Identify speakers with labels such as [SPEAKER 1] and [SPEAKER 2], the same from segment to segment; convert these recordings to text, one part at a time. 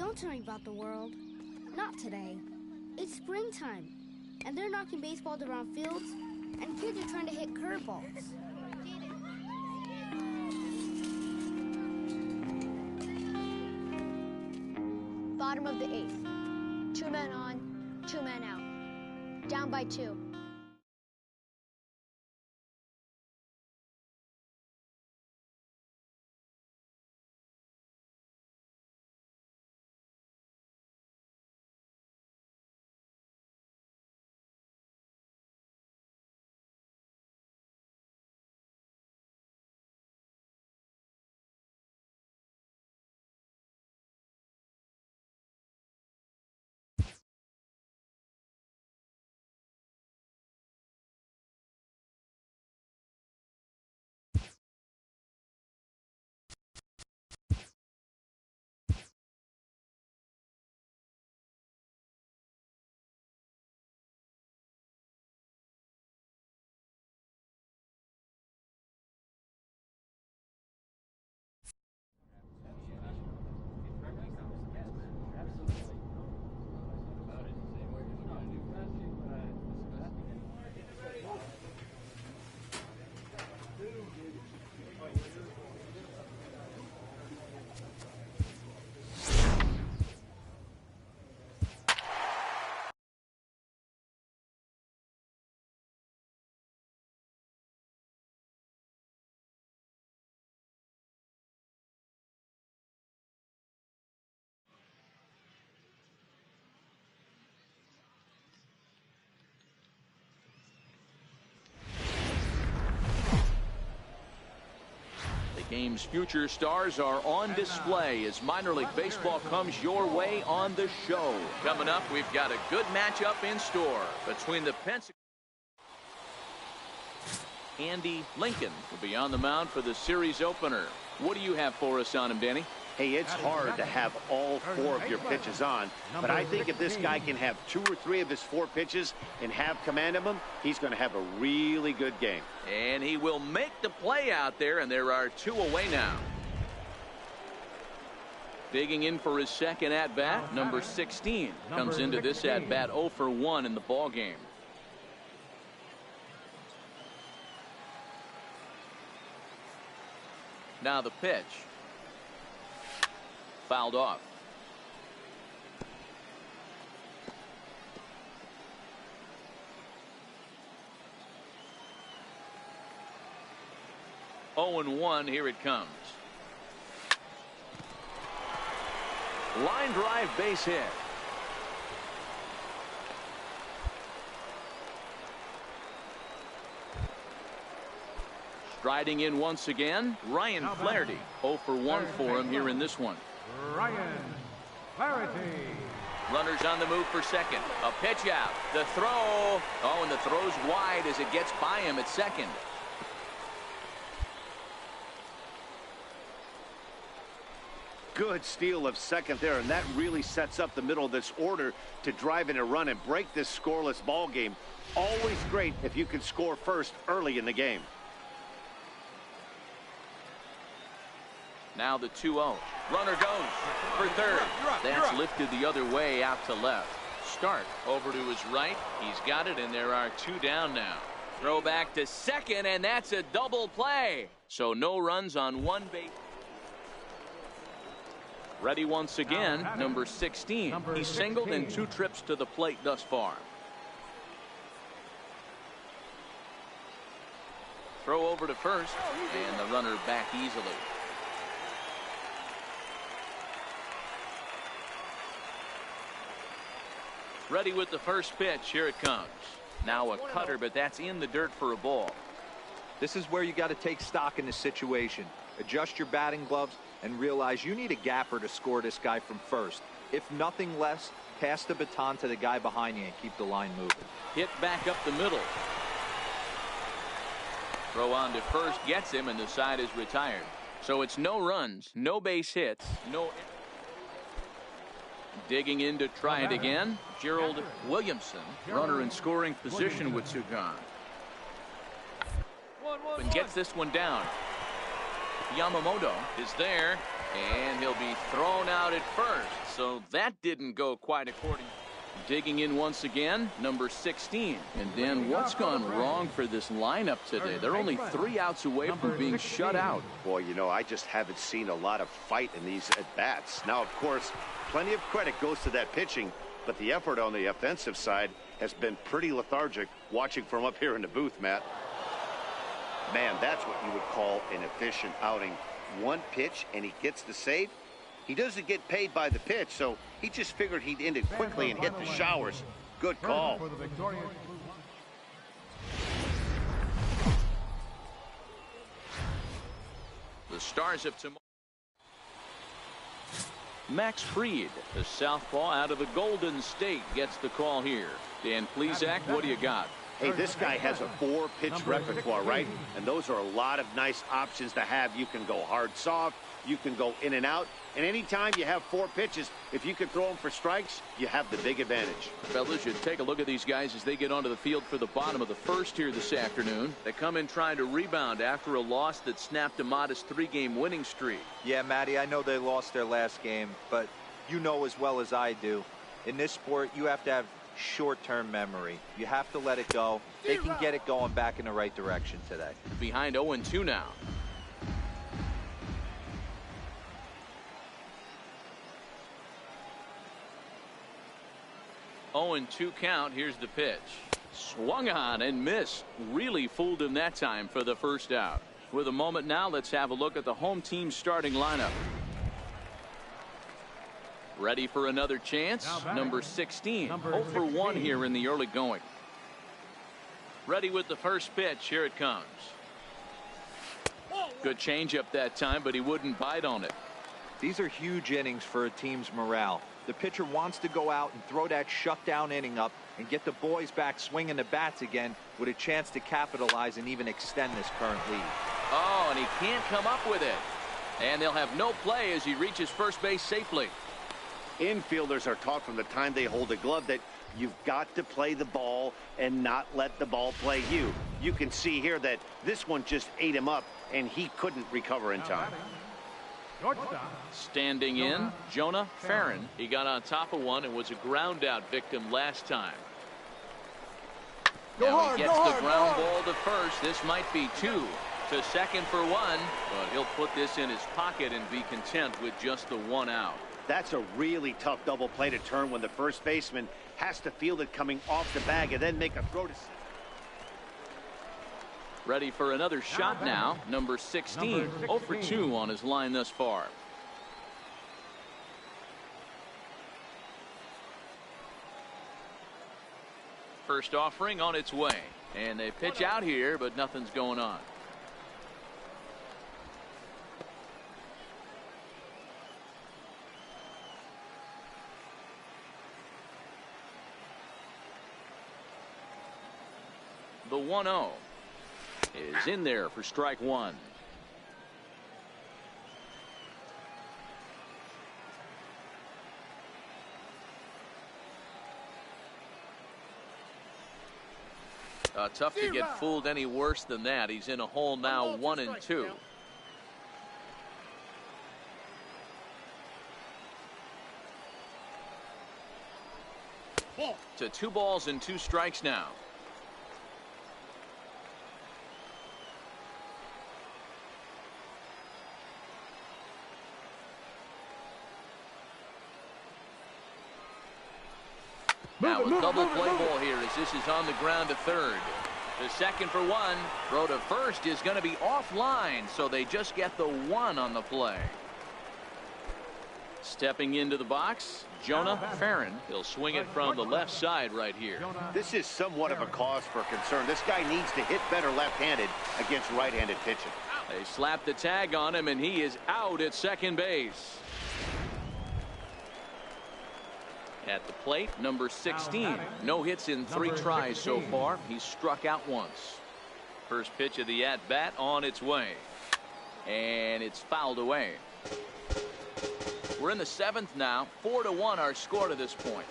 [SPEAKER 1] Don't tell me about the world. Not today. It's springtime, and they're knocking baseballs around fields, and kids are trying to hit curveballs.
[SPEAKER 2] Bottom of the 8th. 2 men on, 2 men out. Down by 2.
[SPEAKER 3] Game's future stars are on display as minor league baseball comes your way on the show. Coming up, we've got a good matchup in store between the Pensacola. Andy Lincoln will be on the mound for the series opener. What do you have for us on him, Danny?
[SPEAKER 4] Hey, it's hard to have all 4 of your pitches on, but I think if this guy can have 2 or 3 of his 4 pitches and have command of them, he's going to have a really good game.
[SPEAKER 3] And he will make the play out there, and there are 2 away now. Digging in for his second at-bat, number 16 comes into this at-bat 0 for 1 in the ball game. Now the pitch. Fouled off. Oh and 1, here it comes. Line drive, base hit. Striding in once again, Ryan Flaherty. 0 for 1 for him here in this one.
[SPEAKER 5] Ryan Flaherty.
[SPEAKER 3] Runners on the move for second. A pitch out. The throw. Oh, and the throw's wide as it gets by him at second.
[SPEAKER 4] Good steal of second there, and that really sets up the middle of this order to drive in a run and break this scoreless ball game. Always great if you can score first early in the game.
[SPEAKER 3] Now the 2-0. Runner goes for third. That's lifted the other way out to left. Start over to his right. He's got it, and there are 2 down now. Throw back to second, and that's a double play. So no runs on 1 base. Ready once again, number 16. He's singled in 2 trips to the plate thus far. Throw over to first, and the runner back easily. Ready with the first pitch. Here it comes. Now a cutter, but that's in the dirt for a ball.
[SPEAKER 6] This is where you got to take stock in this situation. Adjust your batting gloves and realize you need a gapper to score this guy from first. If nothing less, pass the baton to the guy behind you and keep the line moving.
[SPEAKER 3] Hit back up the middle. Throw on to first gets him, and the side is retired. So it's no runs, no base hits, no. Digging in to try it again, Gerald Williamson, runner in scoring position with 2 gone. And gets this one down. Yamamoto is there, and he'll be thrown out at first. So that didn't go quite according. Digging in once again, number 16. And Dan, what's gone wrong for this lineup today? They're only 3 outs away from being shut out.
[SPEAKER 4] Boy, you know, I just haven't seen a lot of fight in these at-bats. Now, of course, plenty of credit goes to that pitching, but the effort on the offensive side has been pretty lethargic. Watching from up here in the booth, Matt. Man, that's what you would call an efficient outing. 1 pitch, and he gets the save. He doesn't get paid by the pitch, so he just figured he'd end it quickly and hit the showers. Good call.
[SPEAKER 3] The Stars of tomorrow. Max Fried, the southpaw out of the Golden State, gets the call here. Dan Plesac, what do you got?
[SPEAKER 4] Hey, this guy has a 4-pitch repertoire, right? And those are a lot of nice options to have. You can go hard, soft. You can go in and out. And anytime you have 4 pitches, if you can throw them for strikes, you have the big advantage.
[SPEAKER 3] Fellas, you take a look at these guys as they get onto the field for the bottom of the first here this afternoon. They come in trying to rebound after a loss that snapped a modest 3-game winning streak.
[SPEAKER 6] Yeah, Matty, I know they lost their last game, but you know as well as I do, in this sport, you have to have short-term memory. You have to let it go. They can get it going back in the right direction today.
[SPEAKER 3] Behind 0-2 now. Oh, and 2 count. Here's the pitch. Swung on and missed. Really fooled him that time for the first out. With a moment now, let's have a look at the home team's starting lineup. Ready for another chance? Number 16. 0 for 1 here in the early going. Ready with the first pitch. Here it comes. Good changeup that time, but he wouldn't bite on it.
[SPEAKER 6] These are huge innings for a team's morale. The pitcher wants to go out and throw that shutdown inning up and get the boys back swinging the bats again with a chance to capitalize and even extend this current lead.
[SPEAKER 3] Oh, and he can't come up with it. And they'll have no play as he reaches first base safely.
[SPEAKER 4] Infielders are taught from the time they hold a glove that you've got to play the ball and not let the ball play you. You can see here that this one just ate him up, and he couldn't recover in time.
[SPEAKER 3] Standing in, Jonah Farron. He got on top of one and was a ground out victim last time. Now he gets the ground ball to first. This might be 2. To second for 1, but he'll put this in his pocket and be content with just the 1 out.
[SPEAKER 4] That's a really tough double play to turn when the first baseman has to field it coming off the bag and then make a throw to.
[SPEAKER 3] Ready for another shot now. Number 16. 0 for 2 on his line thus far. First offering on its way. And they pitch out here, but nothing's going on. The 1-0 is in there for strike 1. Tough to get fooled any worse than that. He's in a hole now, 1-2. To 2 balls and 2 strikes now. Now a double play ball here as this is on the ground to third. The second for 1. Throw to first is going to be offline, so they just get the 1 on the play. Stepping into the box, Jonah Farron. He'll swing it from the left side right here.
[SPEAKER 4] This is somewhat of a cause for concern. This guy needs to hit better left-handed against right-handed pitching.
[SPEAKER 3] They slap the tag on him, and he is out at second base. At the plate, number 16. No hits in 3 tries so far. He's struck out once. First pitch of the at-bat on its way. And it's fouled away. We're in the 7th now. 4-1 our score to this point.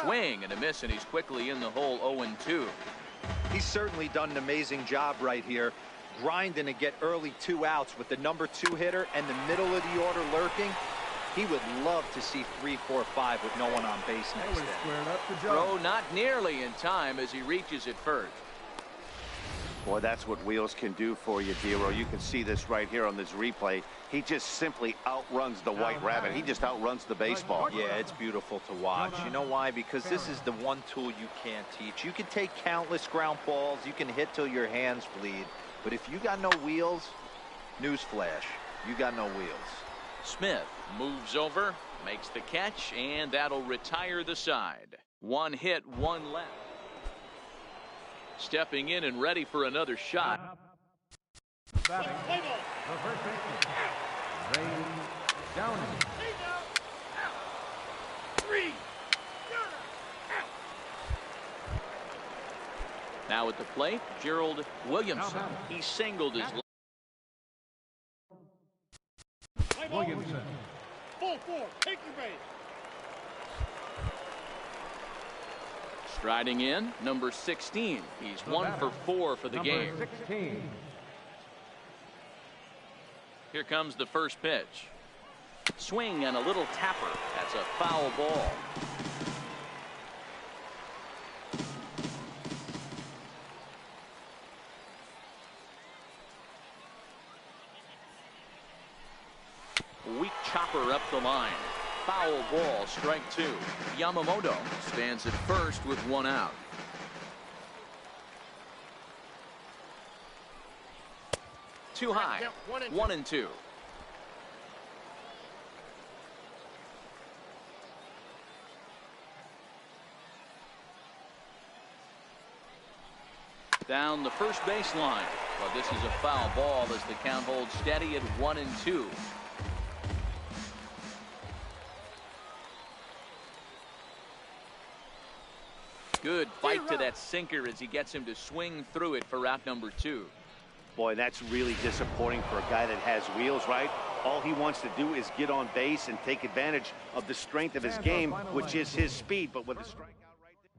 [SPEAKER 3] Swing and a miss, and he's quickly in the hole, 0-2.
[SPEAKER 6] He's certainly done an amazing job right here. grinding to get early 2 outs with the #2 hitter and the middle of the order lurking. He would love to see 3, 4, 5 with no one on base next to him.
[SPEAKER 3] Throw not nearly in time as he reaches it first.
[SPEAKER 4] Boy, that's what Wheels can do for you, Dero. You can see this right here on this replay. He just simply outruns the White Rabbit. He just outruns the baseball.
[SPEAKER 6] Yeah, it's beautiful to watch. You know why? Because this is the one tool you can't teach. You can take countless ground balls. You can hit till your hands bleed. But if you got no wheels, newsflash, you got no wheels.
[SPEAKER 3] Smith moves over, makes the catch, and that'll retire the side. 1 hit, 1 left. Stepping in and ready for another shot.
[SPEAKER 5] Batting, the first baseman, Ray Downing.
[SPEAKER 3] Now at the plate, Gerald Williamson. He singled his.
[SPEAKER 5] Williamson.
[SPEAKER 7] Ball 4, take your base.
[SPEAKER 3] Striding in, number 16. He's 1 for 4 for the game.
[SPEAKER 5] 16.
[SPEAKER 3] Here comes the first pitch. Swing and a little tapper. That's a foul ball. Weak chopper up the line. Foul ball, strike 2. Yamamoto stands at first with 1 out. Too high. 1 and 2. Down the first baseline. Well, this is a foul ball as the count holds steady at 1 and 2. Good fight to that sinker as he gets him to swing through it for out number 2.
[SPEAKER 4] Boy, that's really disappointing for a guy that has wheels, right? All he wants to do is get on base and take advantage of the strength of his game, which is his speed. But with a strikeout right there.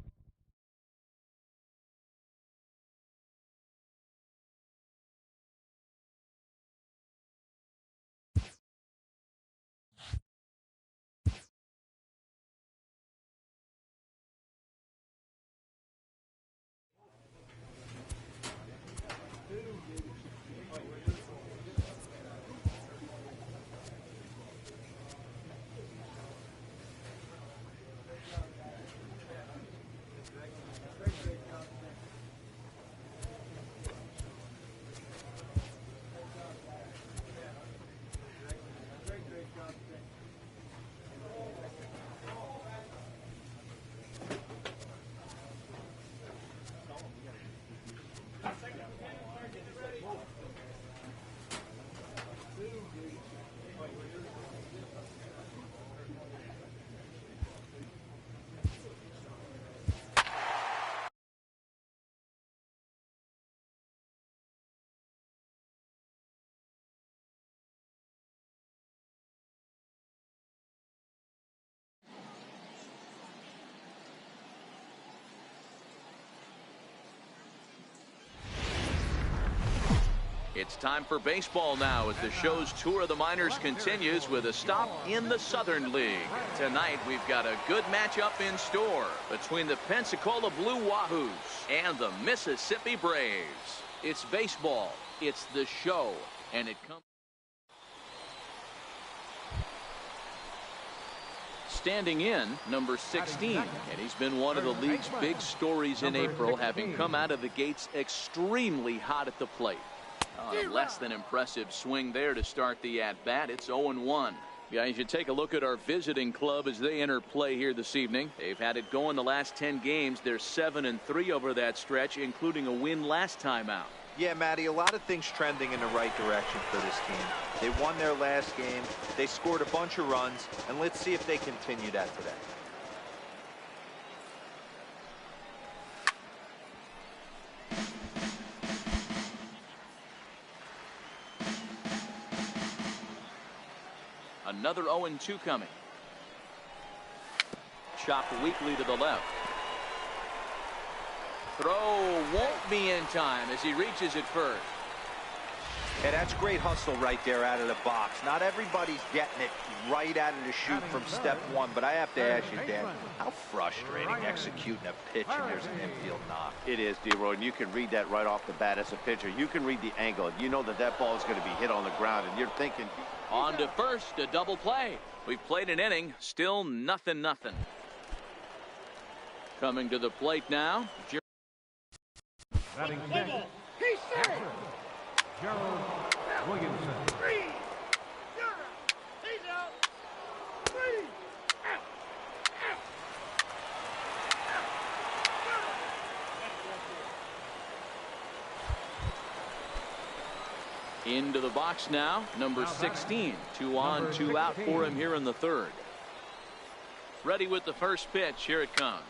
[SPEAKER 3] It's time for baseball now as the show's tour of the minors continues with a stop in the Southern League. Tonight we've got a good matchup in store between the Pensacola Blue Wahoos and the Mississippi Braves. It's baseball, it's the show, and it comes. Standing in, number 16, and he's been one of the league's big stories in April, having come out of the gates extremely hot at the plate. Less than impressive swing there to start the at-bat. It's 0-1. Guys, you take a look at our visiting club as they enter play here this evening. They've had it going the last 10 games. They're 7-3 over that stretch, including a win last time out.
[SPEAKER 6] Yeah, Matty, a lot of things trending in the right direction for this team. They won their last game. They scored a bunch of runs, and let's see if they continue that today.
[SPEAKER 3] Another 0-2 coming. Chopped weakly to the left. Throw won't be in time as he reaches it first.
[SPEAKER 6] And that's great hustle right there out of the box. Not everybody's getting it right out of the chute from step one, but I have to ask you, Dan, how frustrating executing a pitch and there's an infield knock.
[SPEAKER 4] It is, D-Roy, and you can read that right off the bat as a pitcher. You can read the angle. You know that that ball is going to be hit on the ground, and you're thinking...
[SPEAKER 3] On to first, a double play. We've played an inning, still nothing. Coming to the plate now.
[SPEAKER 5] Batting sixth. Gerald Williamson.
[SPEAKER 7] He's out. 3 out.
[SPEAKER 3] Into the box now, number 16. 2 on, 2 out for him here in the third. Ready with the first pitch. Here it comes.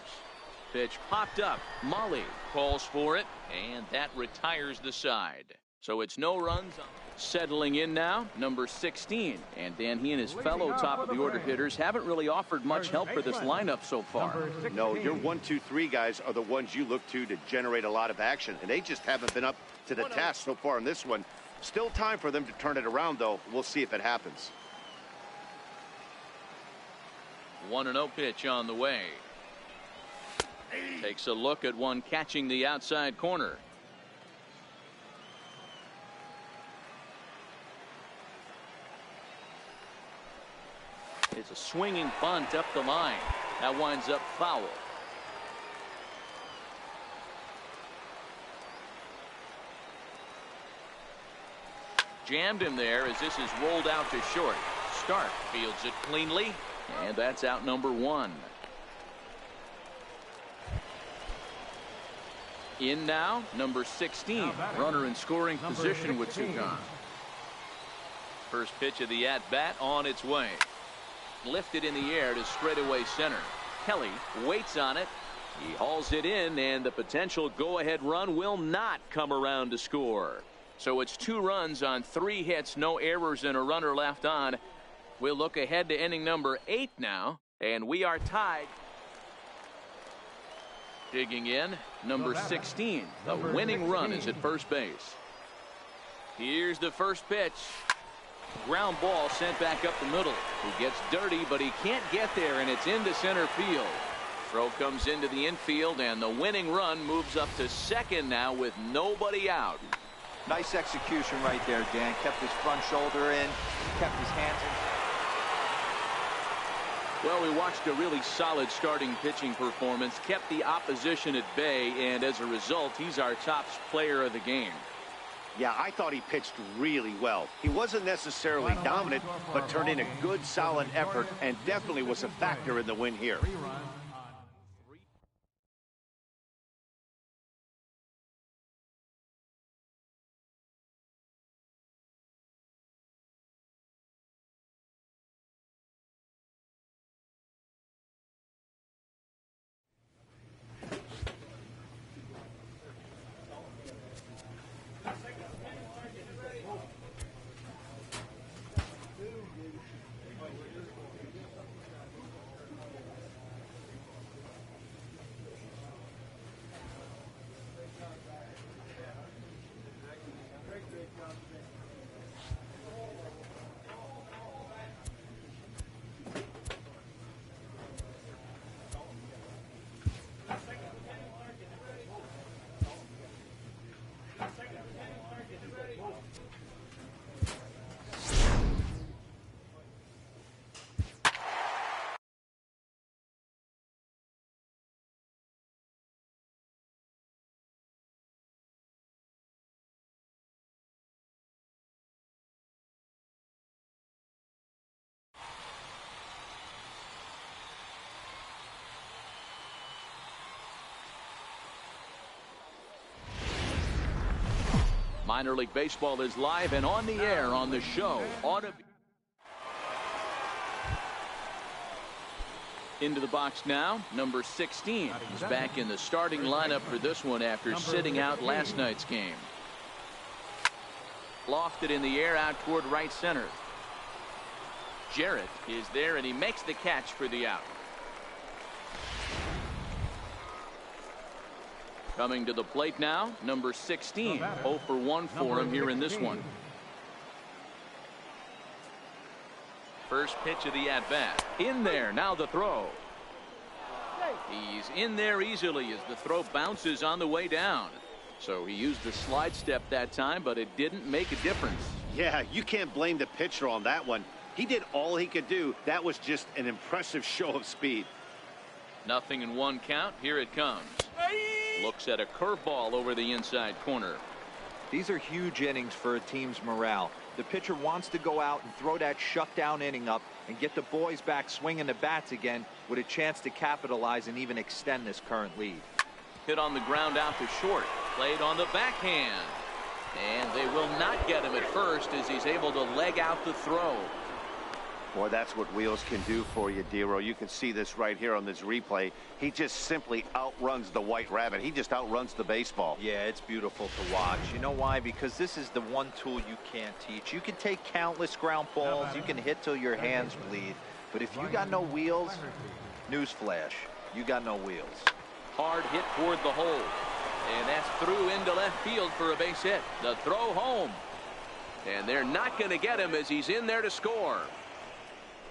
[SPEAKER 3] Pitch popped up. Molly calls for it, and that retires the side. So it's no runs. Settling in now, number 16. And Dan, he and his fellow top of the order hitters haven't really offered much help for this lineup so far.
[SPEAKER 4] No, your 1, 2, 3 guys are the ones you look to generate a lot of action, and they just haven't been up to the task so far in this one. Still time for them to turn it around, though. We'll see if it happens.
[SPEAKER 3] 1-0 pitch on the way. Takes a look at one catching the outside corner. It's a swinging bunt up the line. That winds up foul. Jammed him there as this is rolled out to short. Stark fields it cleanly, and that's out number 1. In now, number 16. Runner in scoring position with 2 gone. First pitch of the at-bat on its way. Lifted in the air to straightaway center. Kelly waits on it. He hauls it in, and the potential go-ahead run will not come around to score. So it's 2 runs on 3 hits, no errors, and a runner left on. We'll look ahead to inning number 8 now, and we are tied. Digging in, number 16. The winning run is at first base. Here's the first pitch. Ground ball sent back up the middle. He gets dirty, but he can't get there, and it's into center field. Throw comes into the infield, and the winning run moves up to second now with nobody out.
[SPEAKER 6] Nice execution right there, Dan. Kept his front shoulder in, kept his hands in.
[SPEAKER 3] Well, we watched a really solid starting pitching performance, kept the opposition at bay, and as a result, he's our top player of the game.
[SPEAKER 4] Yeah, I thought he pitched really well. He wasn't necessarily dominant, but turned in a good, solid effort and definitely was a factor in the win here.
[SPEAKER 3] Minor League Baseball is live and on the air on the show. Into the box now, number 16. He's back in the starting lineup for this one after sitting out last night's game. Lofted in the air out toward right center. Jarrett is there, and he makes the catch for the out. Coming to the plate now, number 16. 0 for 1 for him here in this one. First pitch of the at-bat. In there, now the throw. He's in there easily as the throw bounces on the way down. So he used the slide step that time, but it didn't make a difference.
[SPEAKER 4] Yeah, you can't blame the pitcher on that one. He did all he could do. That was just an impressive show of speed.
[SPEAKER 3] 0-1 count. Here it comes. Looks at a curveball over the inside corner.
[SPEAKER 6] These are huge innings for a team's morale. The pitcher wants to go out and throw that shutdown inning up and get the boys back swinging the bats again with a chance to capitalize and even extend this current lead.
[SPEAKER 3] Hit on the ground out to short. Played on the backhand. And they will not get him at first as he's able to leg out the throw.
[SPEAKER 4] Boy, that's what wheels can do for you, Dero. You can see this right here on this replay. He just simply outruns the white rabbit. He just outruns the baseball.
[SPEAKER 6] Yeah, it's beautiful to watch. You know why? Because this is the one tool you can't teach. You can take countless ground balls. You can hit till your hands bleed. But if you got no wheels, newsflash, you got no wheels.
[SPEAKER 3] Hard hit toward the hole. And that's through into left field for a base hit. The throw home. And they're not going to get him as he's in there to score.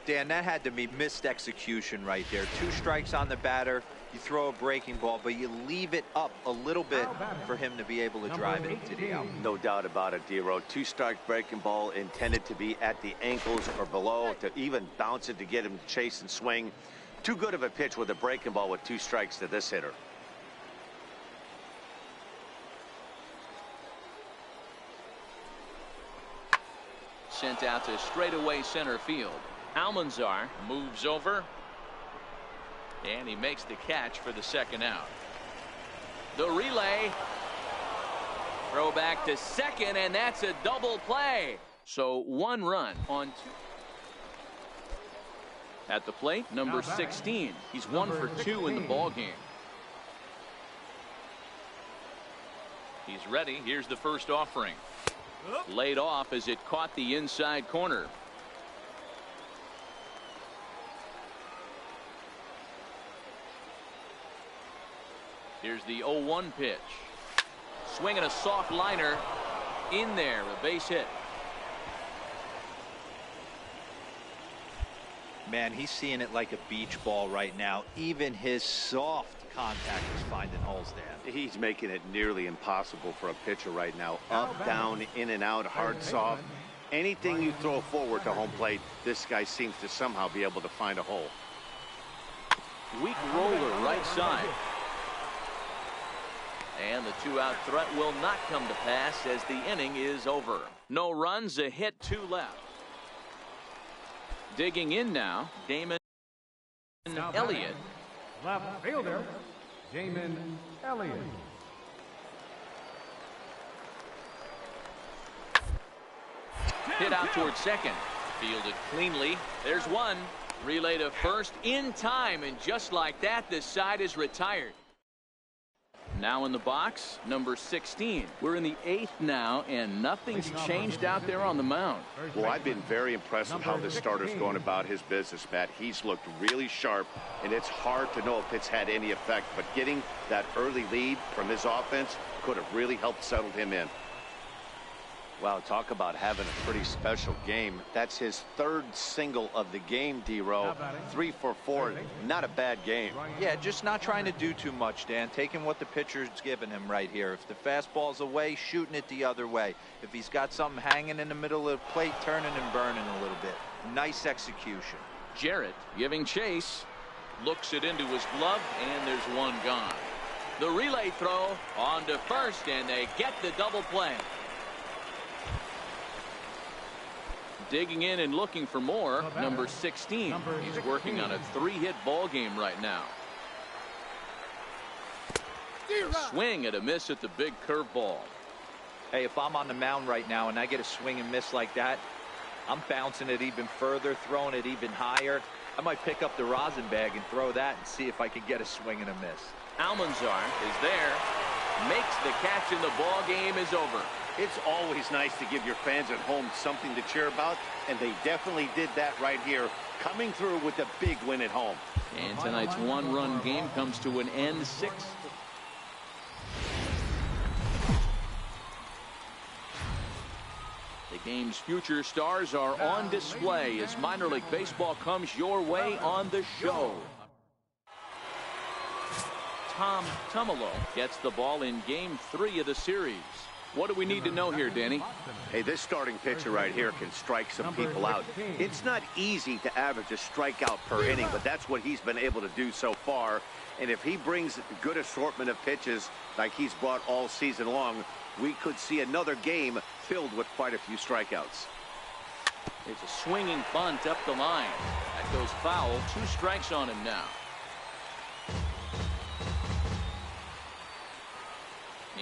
[SPEAKER 6] Dan, that had to be missed execution right there. 2 strikes on the batter. You throw a breaking ball, but you leave it up a little bit for him to be able to drive it into the out.
[SPEAKER 4] No doubt about it, Dero. 2-strike breaking ball intended to be at the ankles or below, to even bounce it to get him to chase and swing. Too good of a pitch with a breaking ball with 2 strikes to this hitter.
[SPEAKER 3] Sent out to straightaway center field. Almanzar moves over. And he makes the catch for the second out. The relay. Throw back to second, and that's a double play. So 1 run on 2. At the plate, number 16. He's 1 for 2 in the ball game. He's ready. Here's the first offering. Laid off as it caught the inside corner. Here's the 0-1 pitch. Swinging a soft liner. In there, a base hit.
[SPEAKER 6] Man, he's seeing it like a beach ball right now. Even his soft contact is finding holes, Dan.
[SPEAKER 4] He's making it nearly impossible for a pitcher right now. Up, down, in and out, hard, soft. Anything you throw forward to home plate, this guy seems to somehow be able to find a hole.
[SPEAKER 3] Weak roller right side. And the 2-out threat will not come to pass as the inning is over. No runs, a hit, 2 left. Digging in now, Damon Elliott.
[SPEAKER 5] Left fielder, Damon Elliott.
[SPEAKER 3] Hit out towards second. Fielded cleanly. There's one. Relay to first in time, and just like that, this side is retired. Now in the box, number 16. We're in the 8th now, and nothing's changed out there on the mound.
[SPEAKER 4] Well, I've been very impressed with how this starter's going about his business, Matt. He's looked really sharp, and it's hard to know if it's had any effect, but getting that early lead from his offense could have really helped settle him in. Wow, talk about having a pretty special game. That's his 3rd single of the game, D-Row. 3 for 4. Not a bad game.
[SPEAKER 6] Yeah, just not trying to do too much, Dan. Taking what the pitcher's giving him right here. If the fastball's away, shooting it the other way. If he's got something hanging in the middle of the plate, turning and burning a little bit. Nice execution.
[SPEAKER 3] Jarrett giving chase. Looks it into his glove, and there's one gone. The relay throw on to first, and they get the double play. Digging in and looking for more, number 16. He's working on a 3-hit ball game right now. A swing and a miss at the big curveball.
[SPEAKER 6] Hey, if I'm on the mound right now and I get a swing and miss like that, I'm bouncing it even further, throwing it even higher. I might pick up the rosin bag and throw that and see if I can get a swing and a miss.
[SPEAKER 3] Almanzar is there, makes the catch, and the ball game is over.
[SPEAKER 4] It's always nice to give your fans at home something to cheer about, and they definitely did that right here, coming through with a big win at home.
[SPEAKER 3] And tonight's 1-run game comes to an end, 6. The The game's future stars are on display as minor league baseball comes your way on the show. Tom Tumalo gets the ball in Game 3 of the series. What do we need to know here, Danny?
[SPEAKER 4] Hey, this starting pitcher right here can strike some people out. It's not easy to average a strikeout per inning, but that's what he's been able to do so far. And if he brings a good assortment of pitches like he's brought all season long, we could see another game filled with quite a few strikeouts.
[SPEAKER 3] It's a swinging bunt up the line. That goes foul. 2 strikes on him now.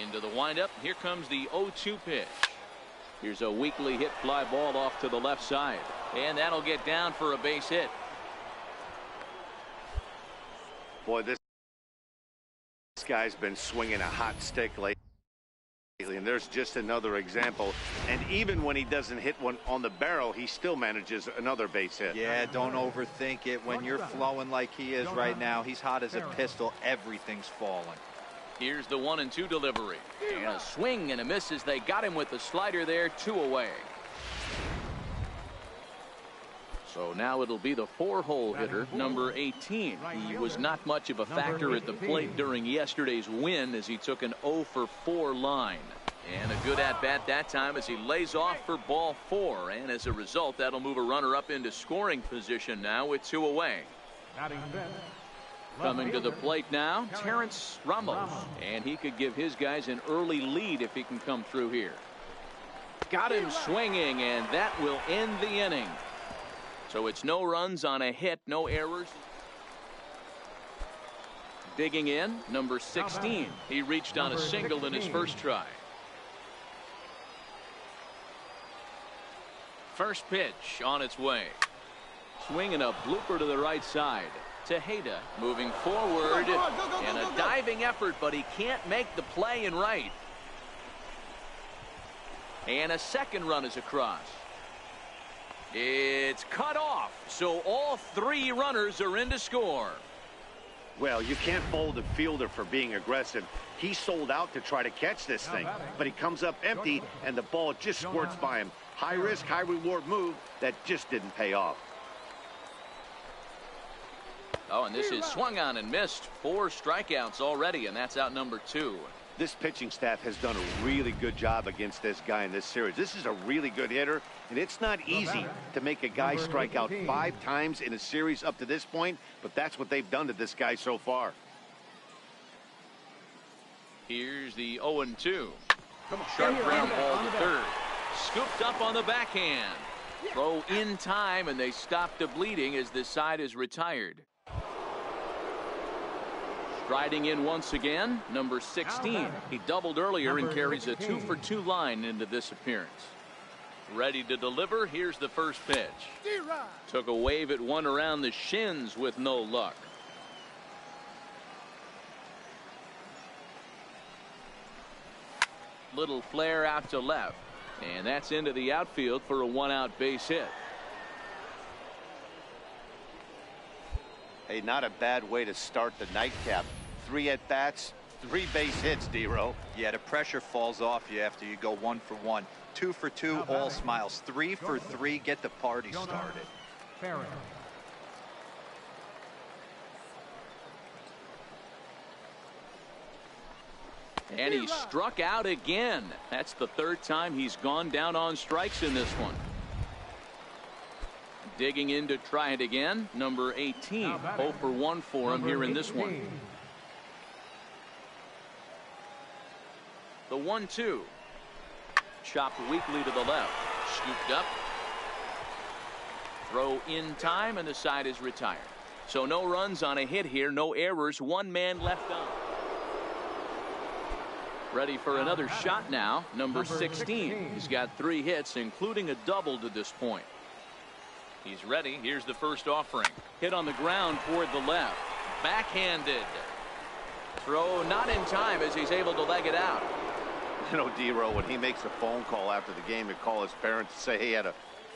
[SPEAKER 3] Into the windup. Here comes the 0-2 pitch. Here's a weakly hit fly ball off to the left side. And that'll get down for a base hit.
[SPEAKER 4] Boy, this guy's been swinging a hot stick lately. And there's just another example. And even when he doesn't hit one on the barrel, he still manages another base hit.
[SPEAKER 6] Yeah, don't overthink it. When you're flowing like he is right now, he's hot as a pistol. Everything's falling.
[SPEAKER 3] Here's the 1-2 delivery. And a swing and a miss as they got him with the slider there, 2 away. So now it'll be the 4-hole hitter, number 18. He was not much of a factor at the plate during yesterday's win as he took an 0-for-4 line. And a good at-bat that time as he lays off for ball 4. And as a result, that'll move a runner up into scoring position now with 2 away. Coming to the plate now, Terrence Ramos. And he could give his guys an early lead if he can come through here. Got him swinging, and that will end the inning. So it's no runs on a hit, no errors. Digging in, number 16. He reached on a single in his first try. First pitch on its way. Swinging a blooper to the right side. Tejeda moving forward and a diving effort, but he can't make the play in right. And a second run is across. It's cut off, so all 3 runners are in to score.
[SPEAKER 4] Well, you can't fault a fielder for being aggressive. He sold out to try to catch this thing, but he comes up empty and the ball just squirts by him. High risk, high reward move that just didn't pay off.
[SPEAKER 3] Oh, and this is swung on and missed. 4 strikeouts already, and that's out number 2.
[SPEAKER 4] This pitching staff has done a really good job against this guy in this series. This is a really good hitter, and it's not easy to make a guy strike out 5 times in a series up to this point, but that's what they've done to this guy so far.
[SPEAKER 3] Here's the 0-2. Sharp ground ball to third. Scooped up on the backhand. Throw in time, and they stop the bleeding as this side is retired. Striding in once again, number 16. He doubled earlier and carries a 2-for-2 line into this appearance. Ready to deliver. Here's the first pitch. Took a wave at one around the shins with no luck. Little flare out to left. And that's into the outfield for a 1-out base hit.
[SPEAKER 4] Hey, not a bad way to start the nightcap. 3 at-bats, 3 base hits, D-Row.
[SPEAKER 6] Yeah, the pressure falls off you after you go 1 for 1. 2 for 2, all smiles. 3 for 3, get the party started.
[SPEAKER 3] And he struck out again. That's the 3rd time he's gone down on strikes in this one. Digging in to try it again, number 18. 0-for-1 for him here in this one. The 1-2. Chopped weakly to the left. Scooped up. Throw in time, and the side is retired. So no runs on a hit here, no errors, 1 man left on. Ready for another shot now, number 16. He's got 3 hits, including a double to this point. He's ready. Here's the first offering. Hit on the ground toward the left. Backhanded. Throw not in time as he's able to leg it out.
[SPEAKER 4] You know, D-Row, when he makes a phone call after the game and call his parents to say he had a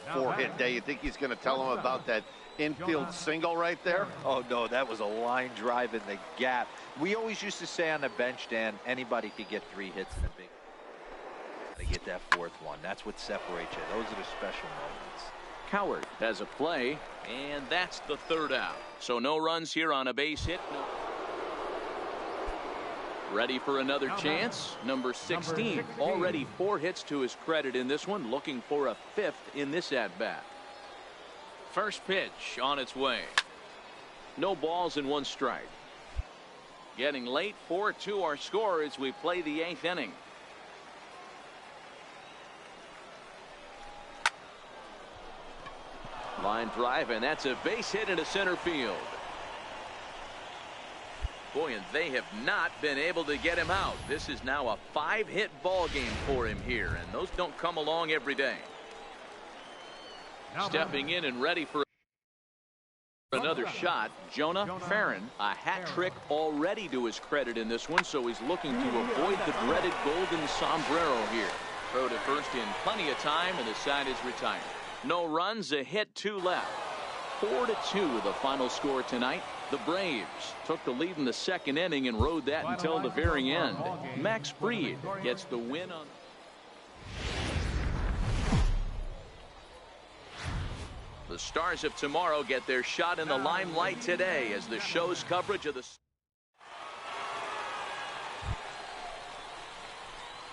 [SPEAKER 4] 4-hit day, you think he's going to tell them about that infield single right there?
[SPEAKER 6] Oh, no, that was a line drive in the gap. We always used to say on the bench, Dan, anybody could get 3 hits in a big. to get that fourth one. That's what separates you. Those are the special moments.
[SPEAKER 3] Coward has a play, and that's the third out. So no runs here on a base hit. No. Ready for another chance. Number 16. Already 4 hits to his credit in this one. Looking for a 5th in this at-bat. First pitch on its way. No balls and 1 strike. Getting late. 4-2 our score as we play the 8th inning. Line drive, and that's a base hit into center field. Boy, and they have not been able to get him out. This is now a 5-hit ball game for him here, and those don't come along every day. Stepping in and ready for another shot, Jonah Farron. A hat trick already to his credit in this one, so he's looking to avoid the dreaded golden sombrero here. Throw to first in plenty of time, and the side is retired. No runs, a hit, 2 left. 4-2 the final score tonight. The Braves took the lead in the 2nd inning and rode that until the very end. Max Fried gets the win on. The Stars of tomorrow get their shot in the limelight today as the show's coverage of the.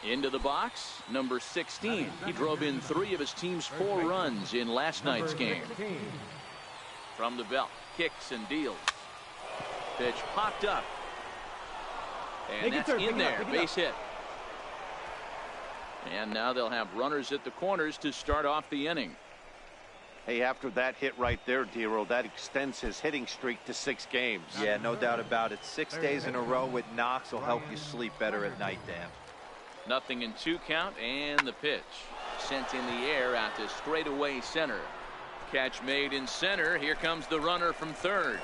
[SPEAKER 3] Into the box, number 16. He drove in 3 of his team's 4 runs in last night's game. From the belt, kicks and deals. Pitch popped up. And that's in there, base hit. And now they'll have runners at the corners to start off the inning.
[SPEAKER 4] Hey, after that hit right there, Dero, that extends his hitting streak to 6 games.
[SPEAKER 6] Yeah, no doubt about it. 6 days in a row with knocks will help you sleep better at night, Dan.
[SPEAKER 3] Nothing in 2 count, and the pitch sent in the air out to straightaway center. Catch made in center. Here comes the runner from third.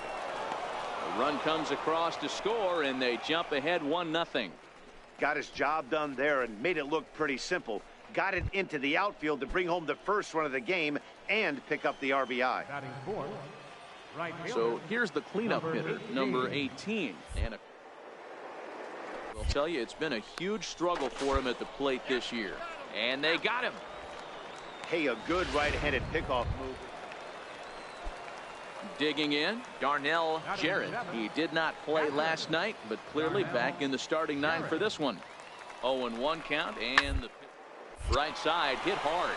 [SPEAKER 3] The run comes across to score, and they jump ahead 1-0.
[SPEAKER 4] Got his job done there and made it look pretty simple. Got it into the outfield to bring home the first run of the game and pick up the RBI.
[SPEAKER 3] So here's the cleanup hitter, number 18. And I'll tell you, it's been a huge struggle for him at the plate this year. And they got him.
[SPEAKER 4] Hey, a good right-handed pickoff move.
[SPEAKER 3] Digging in, Darnell Jarrett. He did not play last night, but clearly back in the starting 9 for this one. 0-1 count, and the right side hit hard.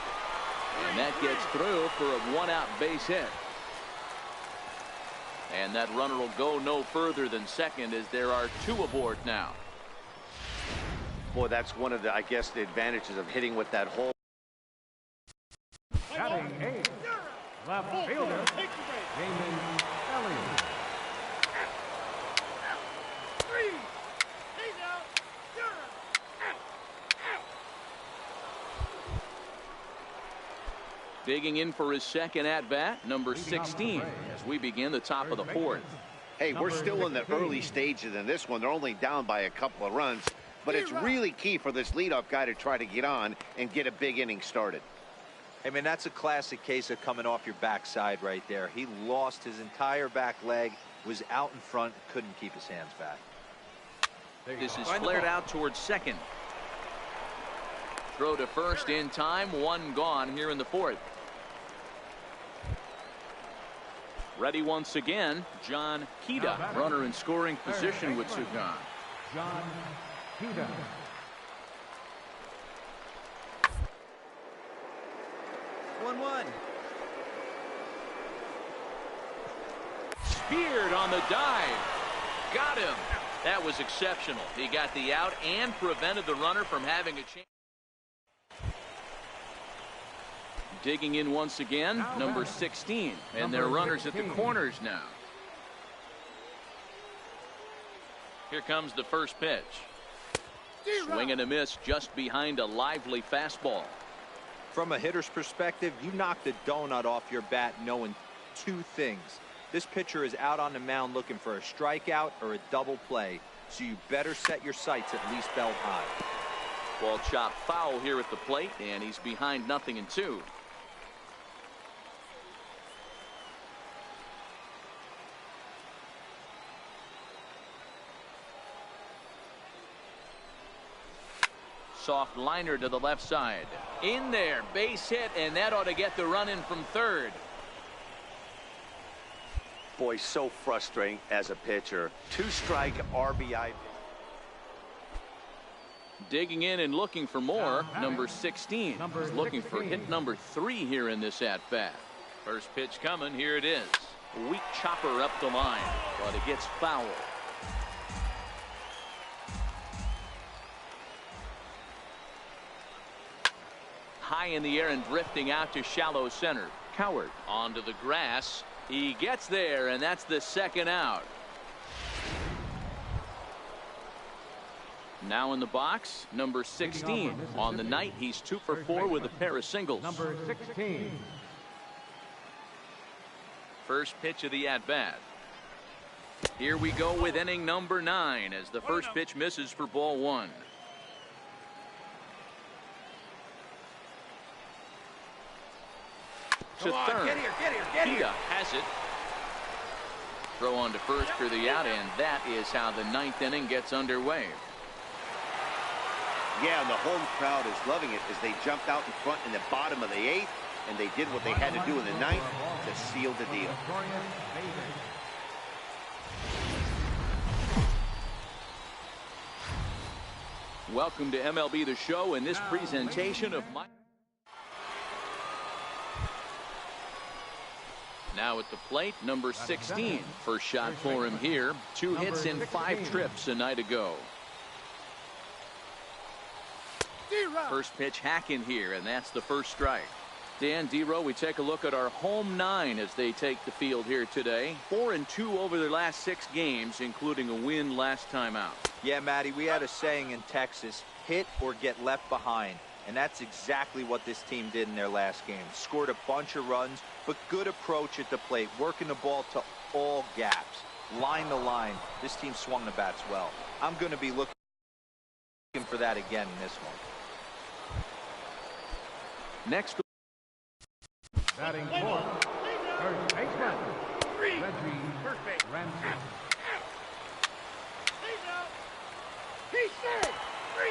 [SPEAKER 3] And that gets through for a 1-out base hit. And that runner will go no further than second as there are 2 aboard now.
[SPEAKER 4] Boy, that's one of the, I guess, the advantages of hitting with that hole.
[SPEAKER 5] Batting 8, left fielder, Damon Elliott.
[SPEAKER 7] 3. He's out. You're out.
[SPEAKER 3] Digging in for his second at-bat, number 16, as we begin the top of the 4th.
[SPEAKER 4] Hey, we're still in the early stages in this one. They're only down by a couple of runs, but it's really key for this leadoff guy to try to get on and get a big inning started.
[SPEAKER 6] I mean, that's a classic case of coming off your backside right there. He lost his entire back leg, was out in front, couldn't keep his hands back.
[SPEAKER 3] This is flared out towards second. Throw to first in time, 1 gone here in the 4th. Ready once again, John Kida, runner in scoring position with 2 gone.
[SPEAKER 5] John Kida.
[SPEAKER 6] 1-1.
[SPEAKER 3] Speared on the dive. Got him. That was exceptional. He got the out and prevented the runner from having a chance. Digging in once again, number 16. And their runners at the corners now. Here comes the first pitch. Swing and a miss just behind a lively fastball.
[SPEAKER 6] From a hitter's perspective, you knock the donut off your bat knowing 2 things. This pitcher is out on the mound looking for a strikeout or a double play, so you better set your sights at least belt high.
[SPEAKER 3] Ball chopped foul here at the plate, and he's behind 0-2. soft liner to the left side. In there, base hit, and that ought to get the run in from third.
[SPEAKER 4] Boy, so frustrating as a pitcher. 2-strike RBI.
[SPEAKER 3] Digging in and looking for more. Number 16. He's looking for hit number 3 here in this at-bat. First pitch coming. Here it is. A weak chopper up the line, but it gets foul. High in the air and drifting out to shallow center. Coward onto the grass. He gets there, and that's the second out. Now in the box, number 16. On the night, he's 2 for 4 with a pair of singles.
[SPEAKER 5] Number 16.
[SPEAKER 3] First pitch of the at-bat. Here we go with inning number 9 as the first pitch misses for ball 1. To third.
[SPEAKER 7] Get here.
[SPEAKER 3] Kia has it. Throw on to first for the out, and that is how the 9th inning gets underway.
[SPEAKER 4] Yeah, and the home crowd is loving it as they jumped out in front in the bottom of the 8th, and they did what they had to do in the 9th to seal the deal.
[SPEAKER 3] Welcome to MLB The Show in this presentation of my... Now at the plate, number 16. First shot for him here. 2 hits in 5 trips a night ago. First pitch hacking here, and that's the first strike. Dan, D-Row, we take a look at our home 9 as they take the field here today. 4-2 over their last 6 games, including a win last time out.
[SPEAKER 6] Yeah, Matty, we had a saying in Texas, hit or get left behind. And that's exactly what this team did in their last game. Scored a bunch of runs, but good approach at the plate, working the ball to all gaps. Line to line, this team swung the bats well. I'm going to be looking for that again in this one.
[SPEAKER 3] Next.
[SPEAKER 5] Batting fourth, first baseman, Reggie Ramsey.
[SPEAKER 7] He said, 3.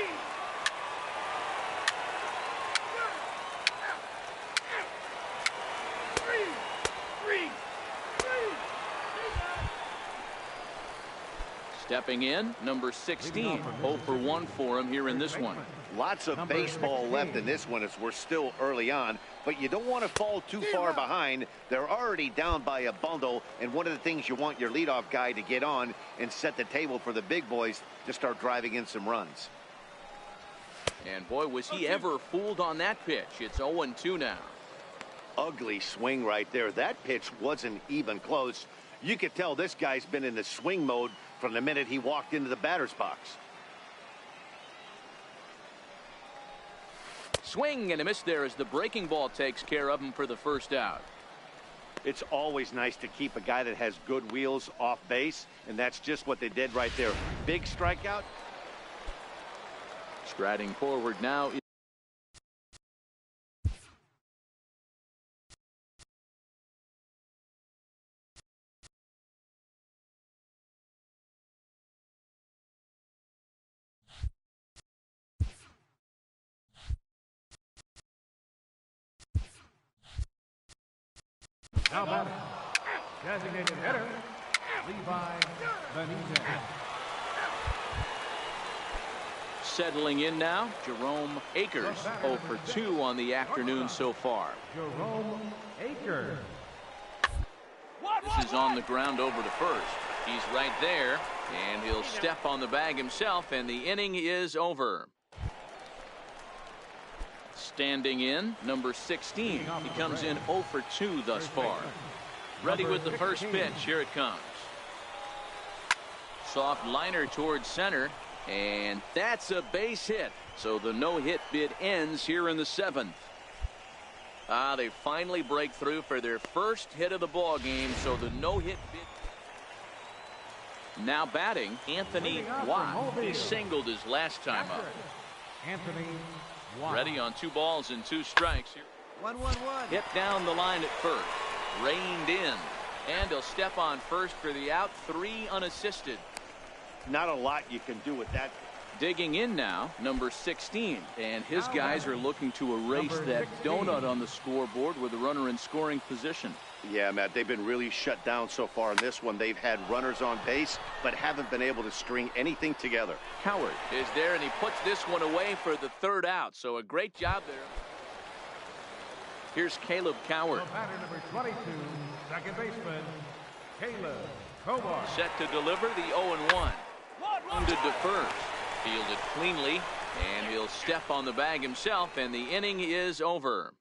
[SPEAKER 3] Stepping in, number 16. 0 for 1 for him here in this one.
[SPEAKER 4] Lots of baseball left in this one as we're still early on, but you don't want to fall too far behind. They're already down by a bundle, and one of the things you want your leadoff guy to get on and set the table for the big boys to start driving in some runs.
[SPEAKER 3] And boy, was he ever fooled on that pitch. It's 0-2 now.
[SPEAKER 4] Ugly swing right there. That pitch wasn't even close. You could tell this guy's been in the swing mode from the minute he walked into the batter's box.
[SPEAKER 3] Swing and a miss there as the breaking ball takes care of him for the first out.
[SPEAKER 4] It's always nice to keep a guy that has good wheels off base, and that's just what they did right there. Big strikeout.
[SPEAKER 3] Striding forward now.
[SPEAKER 5] Now batting, designated hitter, Levi Benitez.
[SPEAKER 3] Settling in now, Jerome Akers. 0 for 2 on the afternoon so far.
[SPEAKER 5] Jerome Akers.
[SPEAKER 3] This is on the ground over to first. He's right there, and he'll step on the bag himself, and the inning is over. Standing in, number 16. He comes in 0 for 2 thus far. Ready with the first pitch. Here it comes. Soft liner towards center, and that's a base hit. So the no-hit bid ends here in the 7th. They finally break through for their first hit of the ball game. So the no-hit bid. Now batting, Anthony Watt. He singled his last time up.
[SPEAKER 5] Anthony Watt.
[SPEAKER 3] Ready on 2 balls and 2 strikes here.
[SPEAKER 7] 1-1-1.
[SPEAKER 3] Hit down the line at first. Reined in. And he'll step on first for the out. 3 unassisted.
[SPEAKER 4] Not a lot you can do with that
[SPEAKER 3] Digging in now, number 16, and his guys are looking to erase that donut on the scoreboard with a runner in scoring position.
[SPEAKER 4] Yeah, Matt, they've been really shut down so far in this one. They've had runners on base, but haven't been able to string anything together.
[SPEAKER 3] Coward is there, and he puts this one away for the third out, so a great job there. Here's Caleb Coward.
[SPEAKER 5] The batter, number 22, second baseman, Caleb Coward.
[SPEAKER 3] Set to deliver the 0-1. Wounded to first. Fielded cleanly, and he'll step on the bag himself, and the inning is over.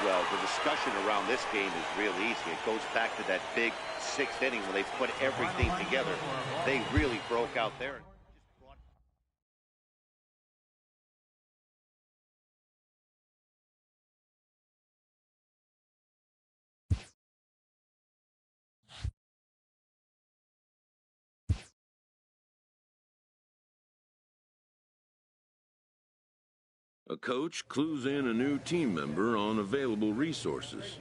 [SPEAKER 4] Well, the discussion around this game is real easy. It goes back to that big 6th inning when they put everything together. They really broke out there.
[SPEAKER 8] A coach clues in a new team member on available resources.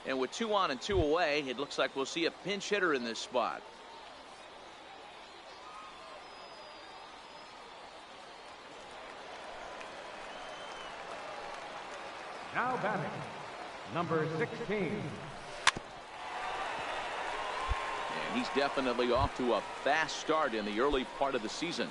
[SPEAKER 3] And with 2 on and 2 away, it looks like we'll see a pinch hitter in this spot.
[SPEAKER 5] Now batting, number 16.
[SPEAKER 3] And he's definitely off to a fast start in the early part of the season.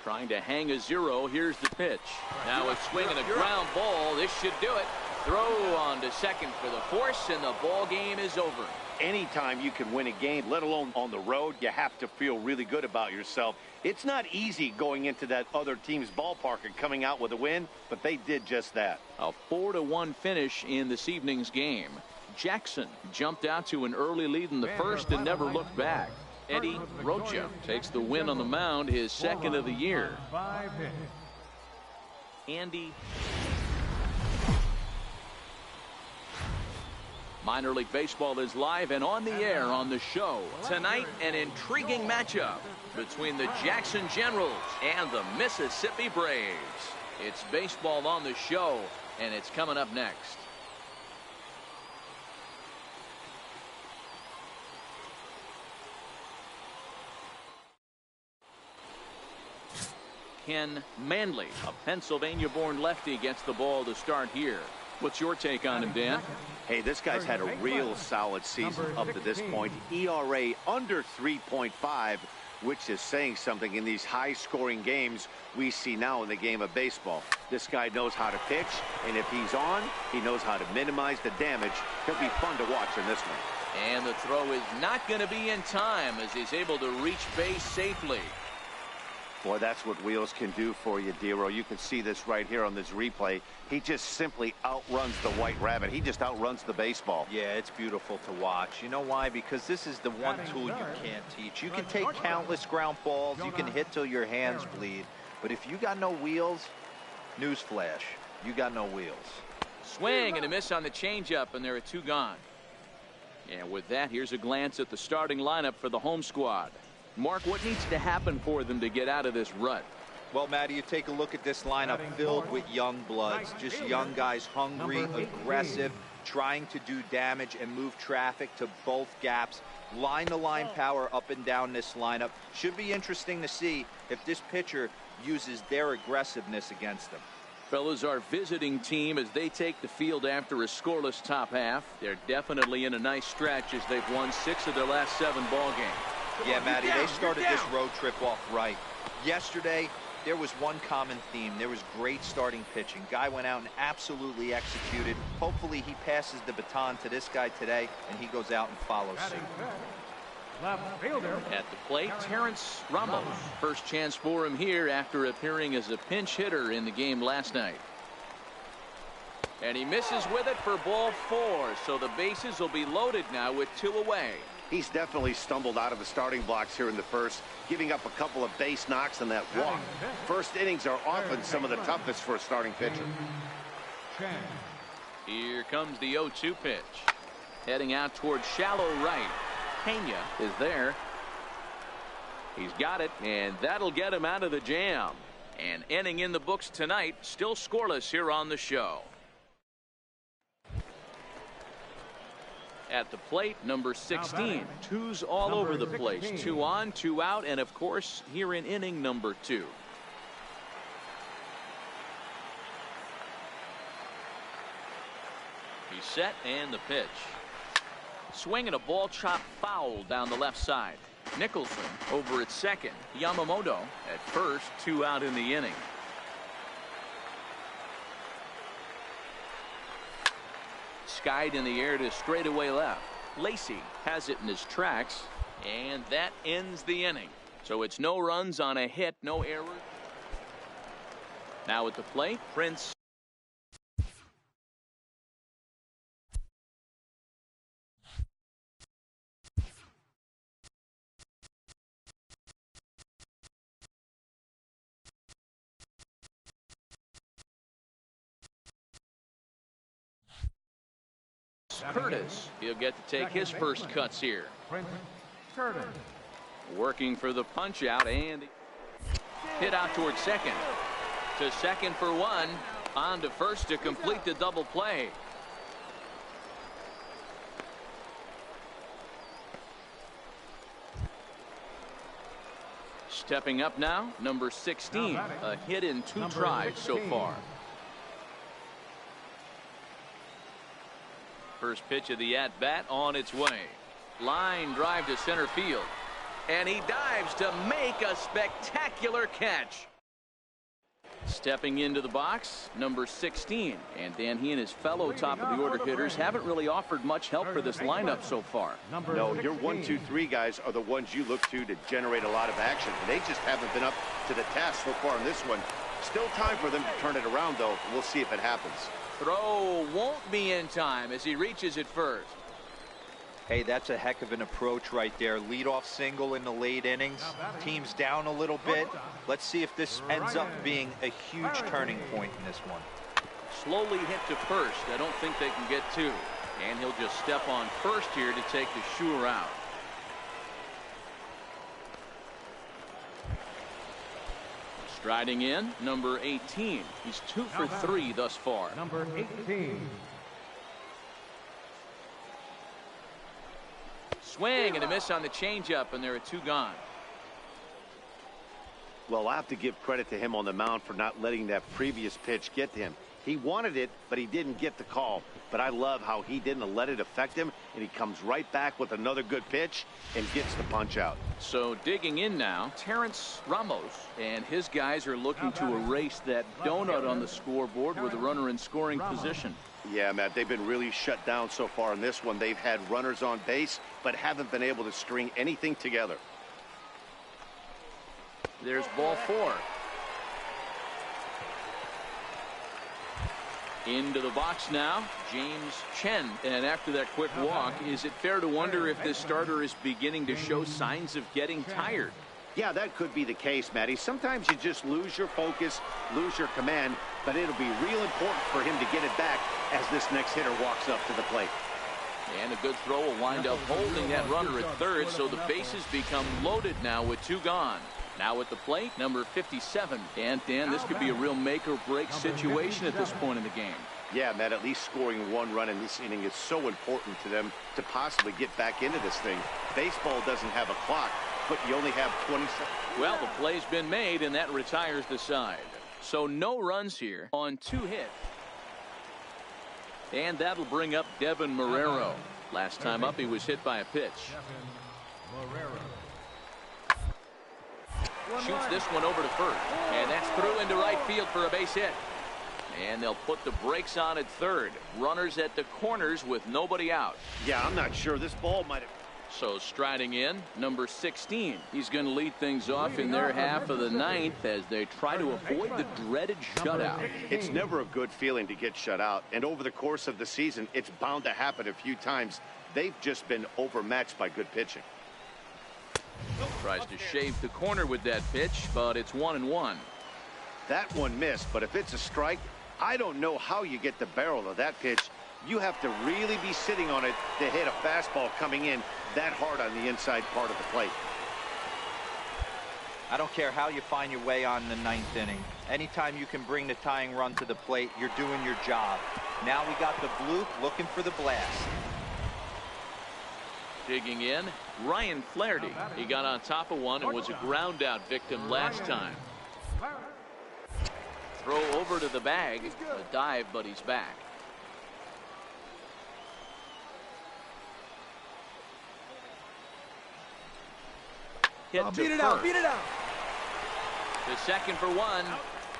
[SPEAKER 3] Trying to hang a 0. Here's the pitch. Now a swing and a ground ball. This should do it. Throw on to second for the force, and the ball game is over.
[SPEAKER 4] Anytime you can win a game, let alone on the road, you have to feel really good about yourself. It's not easy going into that other team's ballpark and coming out with a win, but they did just that.
[SPEAKER 3] A 4-1 finish in this evening's game. Jackson jumped out to an early lead in the first and never looked back. Eddie Rocha takes the win on the mound, his second of the year.
[SPEAKER 5] 5 hits.
[SPEAKER 3] Andy. Minor League Baseball is live and on the air on the show. Tonight, an intriguing matchup between the Jackson Generals and the Mississippi Braves. It's baseball on the show, and it's coming up next. Ken Manley, a Pennsylvania-born lefty, gets the ball to start here. What's your take on him, Dan?
[SPEAKER 4] Hey, this guy's had a real solid season up to this point. ERA under 3.5, which is saying something in these high-scoring games we see now in the game of baseball. This guy knows how to pitch, and if he's on, he knows how to minimize the damage. He'll be fun to watch in this one.
[SPEAKER 3] And the throw is not going to be in time as he's able to reach base safely.
[SPEAKER 4] Boy, that's what wheels can do for you, Dero. You can see this right here on this replay. He just simply outruns the White Rabbit. He just outruns the baseball.
[SPEAKER 6] Yeah, it's beautiful to watch. You know why? Because this is the one tool you can't teach. You can take countless ground balls. You can hit till your hands bleed. But if you got no wheels, newsflash, you got no wheels.
[SPEAKER 3] Swing and a miss on the changeup, and there are 2 gone. And with that, here's a glance at the starting lineup for the home squad. Mark, what needs to happen for them to get out of this rut?
[SPEAKER 6] Well, Matty, you take a look at this lineup filled with young bloods, just young guys, hungry, aggressive, trying to do damage and move traffic to both gaps Line-to-line power up and down this lineup. Should be interesting to see if this pitcher uses their aggressiveness against them.
[SPEAKER 3] Fellas, our visiting team as they take the field after a scoreless top half. They're definitely in a nice stretch as they've won 6 of their last 7 ball games.
[SPEAKER 6] Yeah, Matty, they started this road trip off right. Yesterday, there was one common theme. There was great starting pitching. Guy went out and absolutely executed. Hopefully he passes the baton to this guy today and he goes out and follows suit.
[SPEAKER 5] Left fielder.
[SPEAKER 3] At the plate, Terrence Ramos. First chance for him here after appearing as a pinch hitter in the game last night. And he misses with it for ball 4. So the bases will be loaded now with 2 away.
[SPEAKER 4] He's definitely stumbled out of the starting blocks here in the first, giving up a couple of base knocks and that walk. First innings are often some of the toughest for a starting pitcher.
[SPEAKER 3] Here comes the 0-2 pitch. Heading out towards shallow right. Pena is there. He's got it, and that'll get him out of the jam. An inning in the books tonight, still scoreless here on the show. At the plate, number 16. 2's all over the place. 2 on, 2 out, and of course, here in inning number 2. He's set, and the pitch. Swing and a ball chopped foul down the left side. Nicholson over at second. Yamamoto at first. 2 out in the inning. Skied in the air to straightaway left. Lacey has it in his tracks, and that ends the inning. So it's no runs on a hit, no error. Now at the plate, Prince. Curtis, he'll get to take his first cuts here.
[SPEAKER 5] Curtis.
[SPEAKER 3] Working for the punch out and hit out towards second. To second for 1. On to first to complete the double play. Stepping up now, number 16. A hit in 2 tries so far. First pitch of the at-bat on its way. Line drive to center field. And he dives to make a spectacular catch. Stepping into the box, number 16. And Dan, he and his fellow top-of-the-order hitters haven't really offered much help for this lineup so far.
[SPEAKER 4] No, your 1, 2, 3 guys are the ones you look to generate a lot of action. They just haven't been up to the task so far in this one. Still time for them to turn it around, though. We'll see if it happens.
[SPEAKER 3] Throw won't be in time as he reaches it first.
[SPEAKER 6] Hey, that's a heck of an approach right there. Leadoff single in the late innings. Team's down a little bit. Let's see if this ends up being a huge turning point in this one.
[SPEAKER 3] Slowly hit to first. I don't think they can get 2. And he'll just step on first here to take the sure out. Striding in, number 18. He's 2 for 3 thus far.
[SPEAKER 5] Number 18.
[SPEAKER 3] Swing and a miss on the changeup, and there are 2 gone.
[SPEAKER 4] Well, I have to give credit to him on the mound for not letting that previous pitch get to him. He wanted it, but he didn't get the call. But I love how he didn't let it affect him, and he comes right back with another good pitch and gets the punch out.
[SPEAKER 3] So digging in now, Terrence Ramos and his guys are looking to erase that donut on the scoreboard with a runner in scoring position.
[SPEAKER 4] Yeah, Matt, they've been really shut down so far in this one. They've had runners on base, but haven't been able to string anything together.
[SPEAKER 3] There's ball 4. Into the box now, James Chen. And after that quick walk, is it fair to wonder if this starter is beginning to show signs of getting tired?
[SPEAKER 4] Yeah, that could be the case, Matty. Sometimes you just lose your focus, lose your command, but it'll be real important for him to get it back as this next hitter walks up to the plate.
[SPEAKER 3] And a good throw will wind up holding that runner at third, so the bases become loaded now with 2 gone. Now at the plate, number 57. And Dan, this could be a real make or break situation at this point in the game.
[SPEAKER 4] Yeah, Matt, at least scoring one run in this inning is so important to them to possibly get back into this thing. Baseball doesn't have a clock, but you only have 20 seconds.
[SPEAKER 3] Well, the play's been made, and that retires the side. So no runs here on 2 hits. And that'll bring up Devin Marrero. Last time up, he was hit by a pitch. Shoots this one over to first. And that's through into right field for a base hit. And they'll put the brakes on at third. Runners at the corners with nobody out.
[SPEAKER 4] Yeah, I'm not sure. This ball might have...
[SPEAKER 3] So striding in, number 16. He's going to lead things off in their half of the ninth as they try to avoid the dreaded shutout.
[SPEAKER 4] It's never a good feeling to get shut out. And over the course of the season, it's bound to happen a few times. They've just been overmatched by good pitching.
[SPEAKER 3] Tries to shave the corner with that pitch, but it's 1-1.
[SPEAKER 4] That one missed, but if it's a strike, I don't know how you get the barrel of that pitch. You have to really be sitting on it to hit a fastball coming in that hard on the inside part of the plate.
[SPEAKER 6] I don't care how you find your way on the 9th inning. Anytime you can bring the tying run to the plate, you're doing your job. Now we got the bloop looking for the blast.
[SPEAKER 3] Digging in, Ryan Flaherty. He got on top of one and was a ground out victim last time. Throw over to the bag. A dive, but he's back. Hit to
[SPEAKER 7] Beat it
[SPEAKER 3] first.
[SPEAKER 7] out, beat it out.
[SPEAKER 3] To second for one.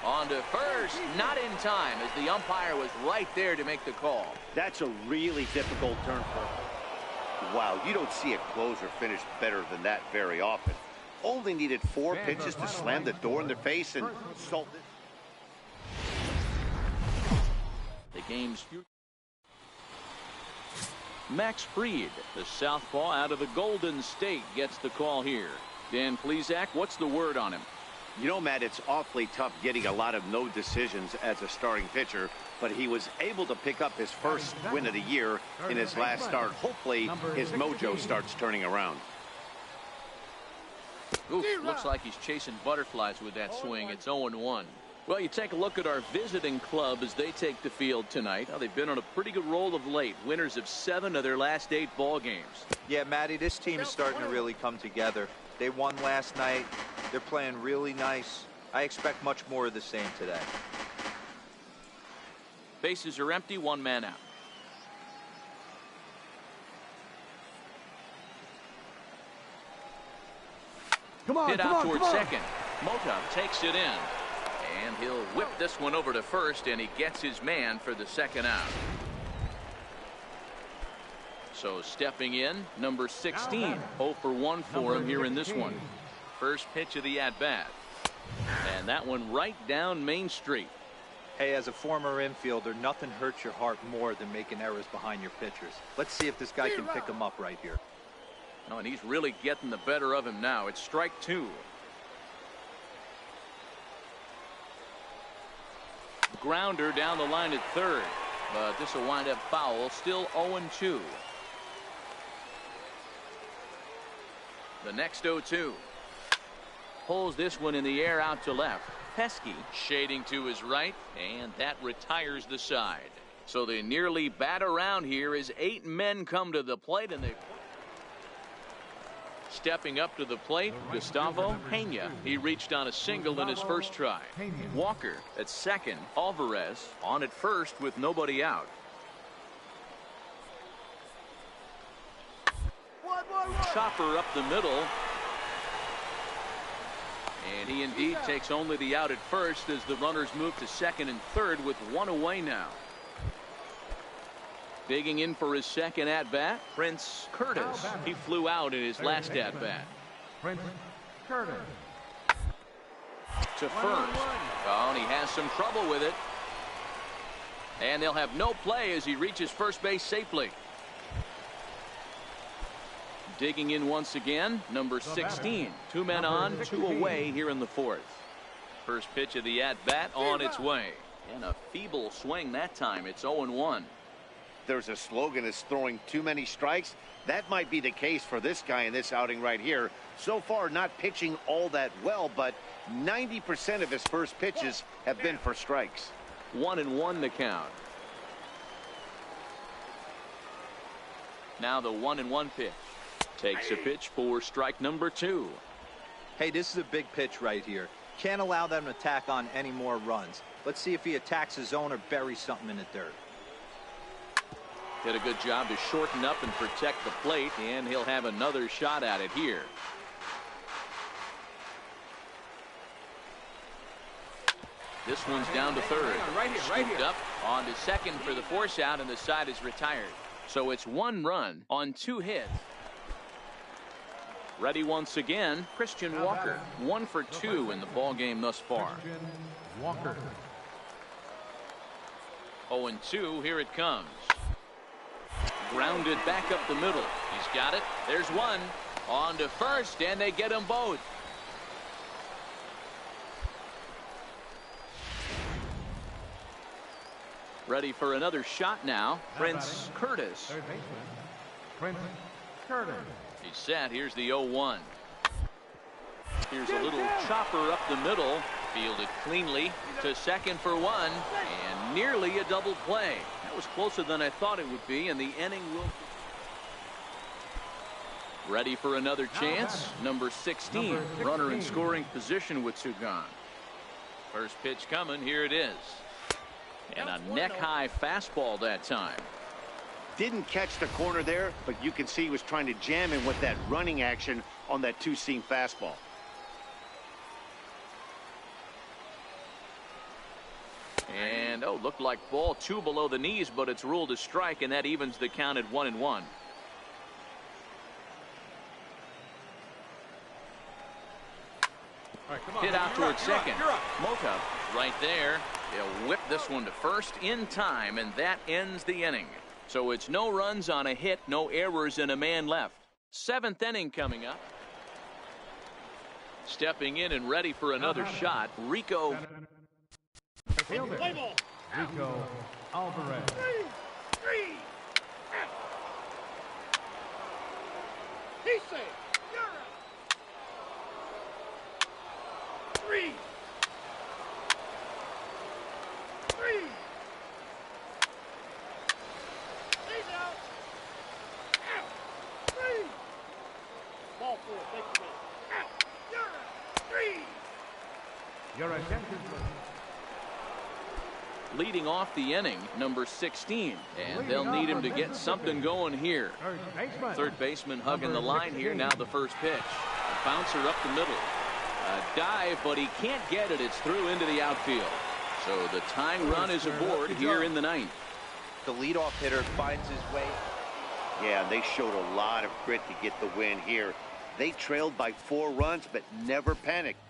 [SPEAKER 3] On to first, not in time, as the umpire was right there to make the call.
[SPEAKER 4] That's a really difficult turn for. Wow, you don't see a closer finish better than that very often. Only needed 4 pitches to slam the door in their face and salt it.
[SPEAKER 3] The game's future. Max Fried, the southpaw out of the Golden State, gets the call here. Dan Plesac, what's the word on him?
[SPEAKER 4] You know, Matt, it's awfully tough getting a lot of no decisions as a starting pitcher, but he was able to pick up his first win of the year in his last start. Hopefully, his mojo starts turning around.
[SPEAKER 3] Oof, looks like he's chasing butterflies with that swing. It's 0-1. Well, you take a look at our visiting club as they take the field tonight. Now, they've been on a pretty good roll of late. Winners of 7 of their last 8 ball games.
[SPEAKER 6] Yeah, Matty, this team is starting to really come together. They won last night. They're playing really nice. I expect much more of the same today.
[SPEAKER 3] Bases are empty, 1 man out.
[SPEAKER 7] Come on,
[SPEAKER 3] Hit
[SPEAKER 7] come
[SPEAKER 3] out
[SPEAKER 7] on,
[SPEAKER 3] towards
[SPEAKER 7] come on.
[SPEAKER 3] second. Mota takes it in. And he'll whip this one over to first, and he gets his man for the second out. So stepping in, number 16. 0 for 1 for him here in this one. First pitch of the at-bat. And that one right down Main Street.
[SPEAKER 6] Hey, as a former infielder, nothing hurts your heart more than making errors behind your pitchers. Let's see if this guy can pick them up right here.
[SPEAKER 3] Oh, and he's really getting the better of him now. It's strike 2. Grounder down the line at third. But this will wind up foul. Still 0-2. The next 0-2. Pulls this one in the air out to left. Pesky shading to his right, and that retires the side. So they nearly bat around here as 8 men come to the plate, and they stepping up to the plate, Gustavo Pena. He reached on a single in his first try. Walker at second. Alvarez on at first with nobody out. Chopper up the middle. And he indeed takes only the out at first as the runners move to second and third with 1 away now. Digging in for his second at-bat, Prince Curtis. He flew out in his last at-bat.
[SPEAKER 5] Prince Curtis.
[SPEAKER 3] To first. Oh, and he has some trouble with it. And they'll have no play as he reaches first base safely. Digging in once again, number 16. 2 men on, 2 away here in the 4th. First pitch of the at-bat on its way. And a feeble swing that time. It's 0-1.
[SPEAKER 4] there's a slogan as throwing too many strikes, that might be the case for this guy in this outing right here. So far, not pitching all that well, but 90% of his first pitches have been for strikes.
[SPEAKER 3] 1-1 the count. Now the 1-1 pitch. Takes a pitch for strike number 2.
[SPEAKER 6] Hey, this is a big pitch right here. Can't allow them to tack on any more runs. Let's see if he attacks his zone or buries something in the dirt.
[SPEAKER 3] Did a good job to shorten up and protect the plate, and he'll have another shot at it here. This one's down to third.
[SPEAKER 7] Right here.
[SPEAKER 3] Up on to second for the force out, and the side is retired. So it's 1 run on 2 hits. Ready once again, Christian Walker. 1 for 2 in the ball game thus far.
[SPEAKER 5] Christian Walker.
[SPEAKER 3] 0-2, here it comes. Grounded back up the middle. He's got it. There's one. On to first, and they get them both. Ready for another shot now. Prince Curtis.
[SPEAKER 5] Third baseman, Prince Curtis.
[SPEAKER 3] He's set. Here's the 0-1. Here's a little chopper up the middle. Fielded cleanly to second for 1. And nearly a double play. That was closer than I thought it would be, and the inning will. Ready for another chance. Number 16. Runner in scoring position with 2 gone. First pitch coming. Here it is. And a neck-high fastball that time.
[SPEAKER 4] Didn't catch the corner there, but you can see he was trying to jam in with that running action on that 2-seam fastball.
[SPEAKER 3] And, looked like ball 2 below the knees, but it's ruled a strike, and that evens the count at 1-1. Hit out towards second. Mota right there. They'll whip this one to first in time, and that ends the inning. So it's no runs on a hit, no errors, and a man left. 7th inning coming up. Stepping in and ready for another shot, Rico.
[SPEAKER 5] Rico Alvarez.
[SPEAKER 7] 3. He said, you're out. 3. 3. He's out. Out. 3. Ball 4. Take the ball. Out. You're out. 3.
[SPEAKER 5] Your attention, please.
[SPEAKER 3] Leading off the inning, number 16. And they'll need him to get something going here. Third baseman hugging the line here. Now the first pitch. A bouncer up the middle. A dive, but he can't get it. It's through into the outfield. So the tying run is aboard here in the 9th.
[SPEAKER 6] The leadoff hitter finds his way.
[SPEAKER 4] Yeah, they showed a lot of grit to get the win here. They trailed by 4 runs, but never panicked.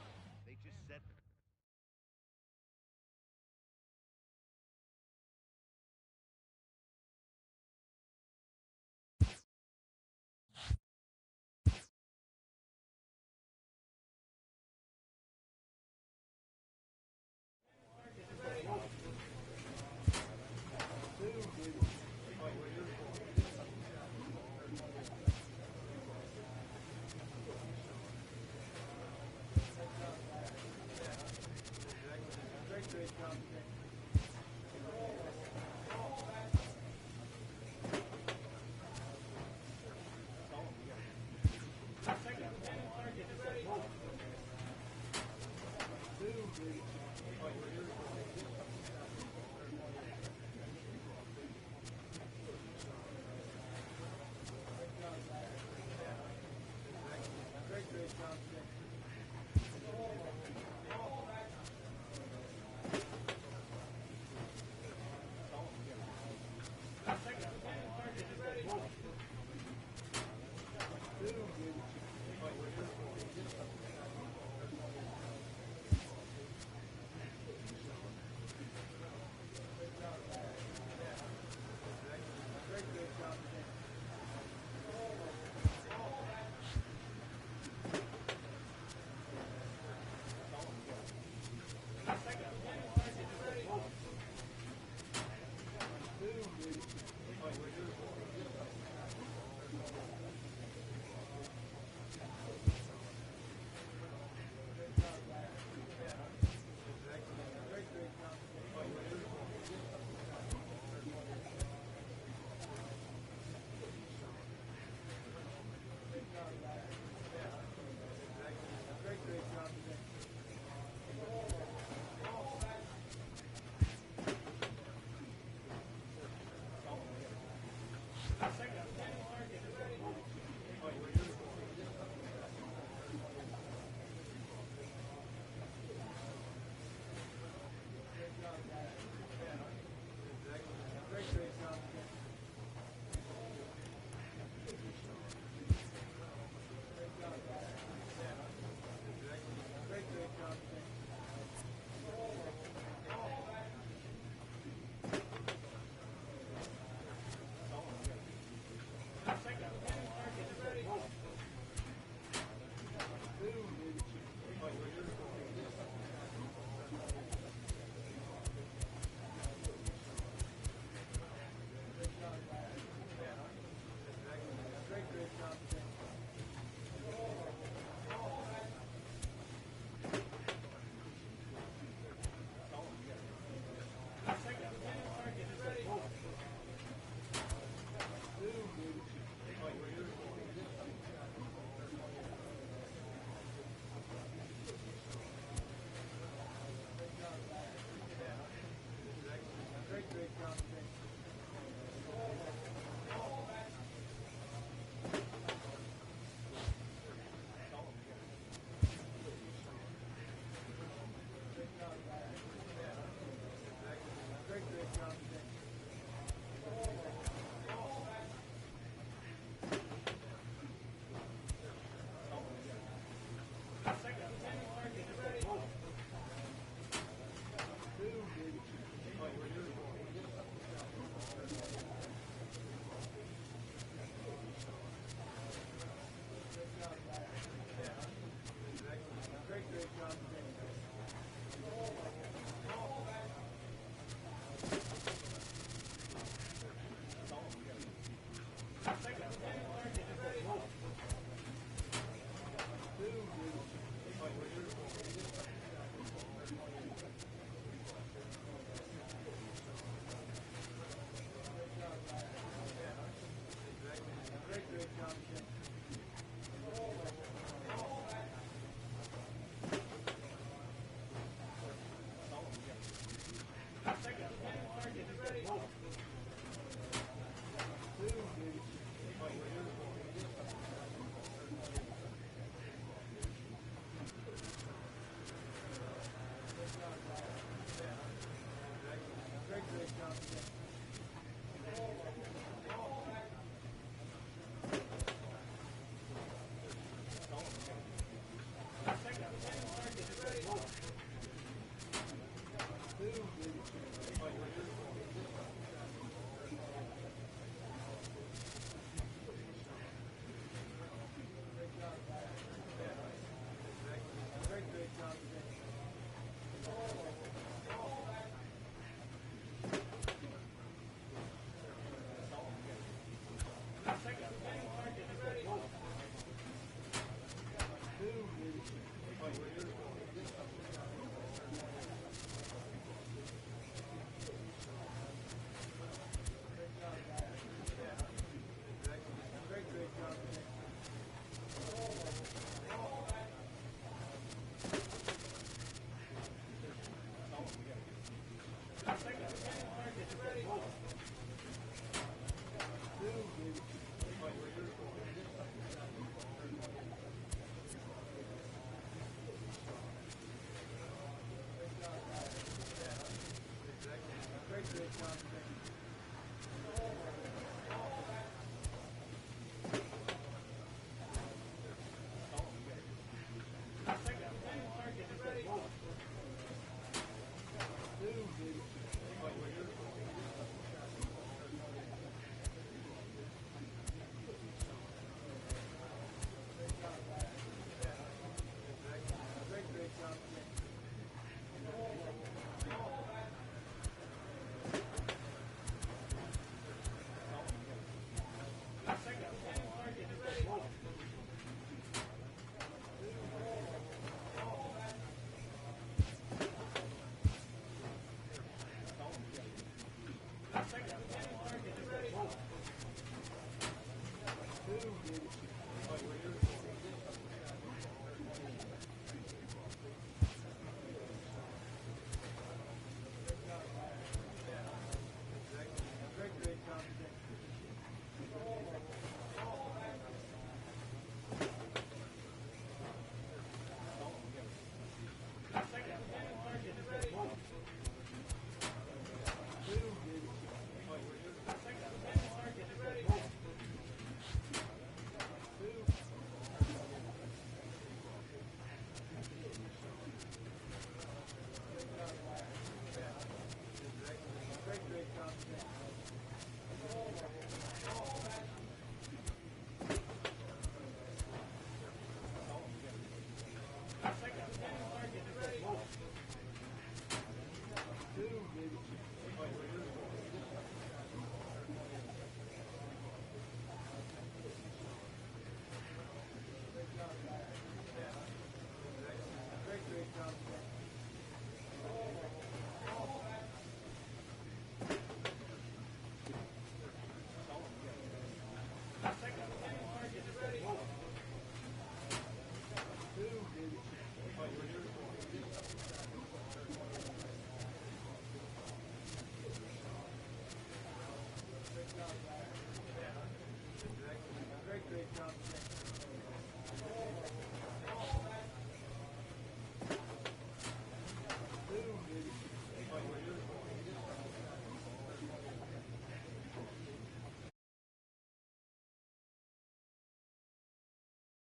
[SPEAKER 9] Great, great job.